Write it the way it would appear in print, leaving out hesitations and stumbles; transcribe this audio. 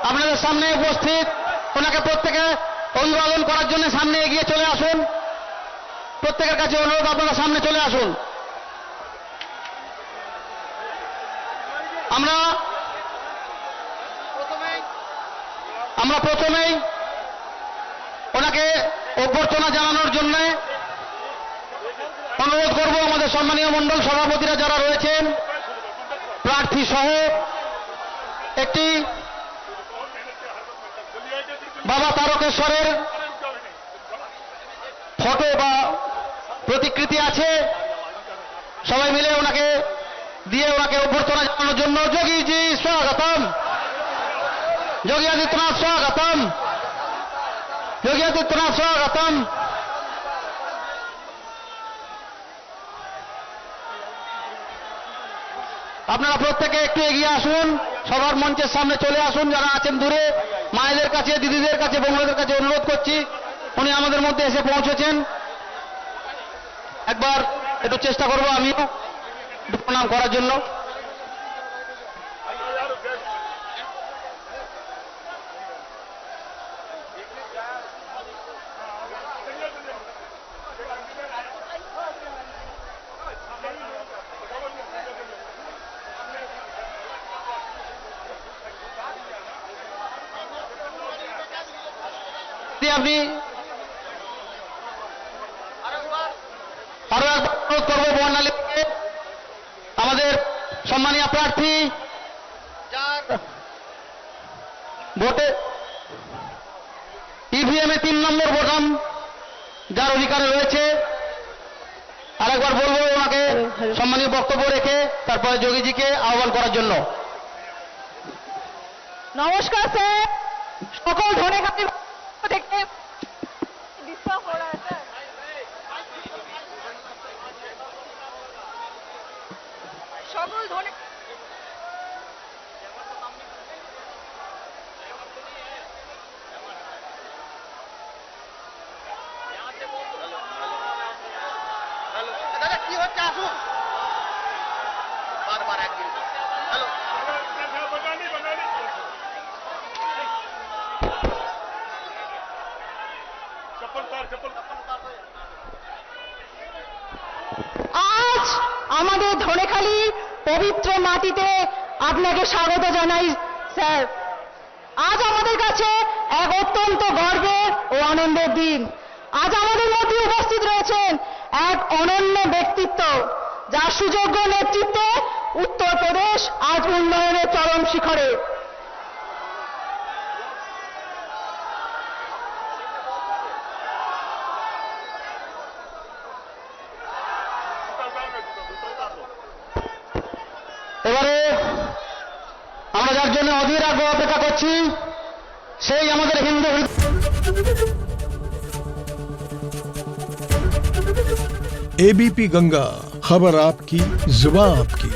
আপনাদের সামনে উপস্থিত, ওনাকে প্রত্যেকে অভিবাদন করার জন্য সামনে এগিয়ে চলে আসুন। প্রত্যেকের কাছে অনুরোধ, আপনারা সামনে চলে আসুন। আমরা প্রথমেই ওনাকে অভ্যর্থনা জানানোর জন্য অনুরোধ করব আমাদের সম্মানীয় মণ্ডল সভাপতিরা যারা রয়েছেন, প্রার্থী সহ একটি বাবা তারকেশ্বরের ফটো বা প্রতিকৃতি আছে, সবাই মিলে ওনাকে দিয়ে ওনাকে অভ্যর্থনা জানানোর জন্য। যোগীজি স্বাগতম, যোগী আদিত্যনাথ স্বাগতম, যোগী আদিত্যনাথ স্বাগতম। আপনারা প্রত্যেকে একটু এগিয়ে আসুন, সবার মঞ্চের সামনে চলে আসুন। যারা আছেন দূরে, মায়েদের কাছে, দিদিদের কাছে, বোনদের কাছে অনুরোধ করছি, উনি আমাদের মধ্যে এসে পৌঁছেছেন। একবার একটু চেষ্টা করবো আমিও প্রণাম করার জন্য। আপনি আরো একবার অনুরোধ করবো বর্ণালীকে, আমাদের সম্মানীয় প্রার্থী যার ভোটে ইভিএম এ 3 নম্বর বোতাম যার অধিকারে রয়েছে, আরেকবার বলবো ওনাকে সম্মানীয় বক্তব্য রেখে তারপরে যোগীজিকে আহ্বান করার জন্য। নমস্কার স্যার, সকল ধনেখালি থেকে সকল ধনে দাদা কি হচ্ছে, আসুন বারবার একদিন। হ্যালো, আজ আমাদের ধনেখালির পবিত্র মাটিতে আপনাকে স্বাগত জানাই স্যার। আজ আমাদের কাছে এক অত্যন্ত গর্বের ও আনন্দের দিন। আজ আমাদের মধ্যে উপস্থিত রয়েছেন এক অনন্য ব্যক্তিত্ব, যার সুযোগ্য নেতৃত্বে উত্তরপ্রদেশ আজ উন্নয়নের চরম শিখরে। এবারে আমরা যার জন্য অধীর আগ্রহ অপেক্ষা করছি, সেই আমাদের হিন্দু। एबीपी गंगा, खबर आपकी, जुबान आपकी।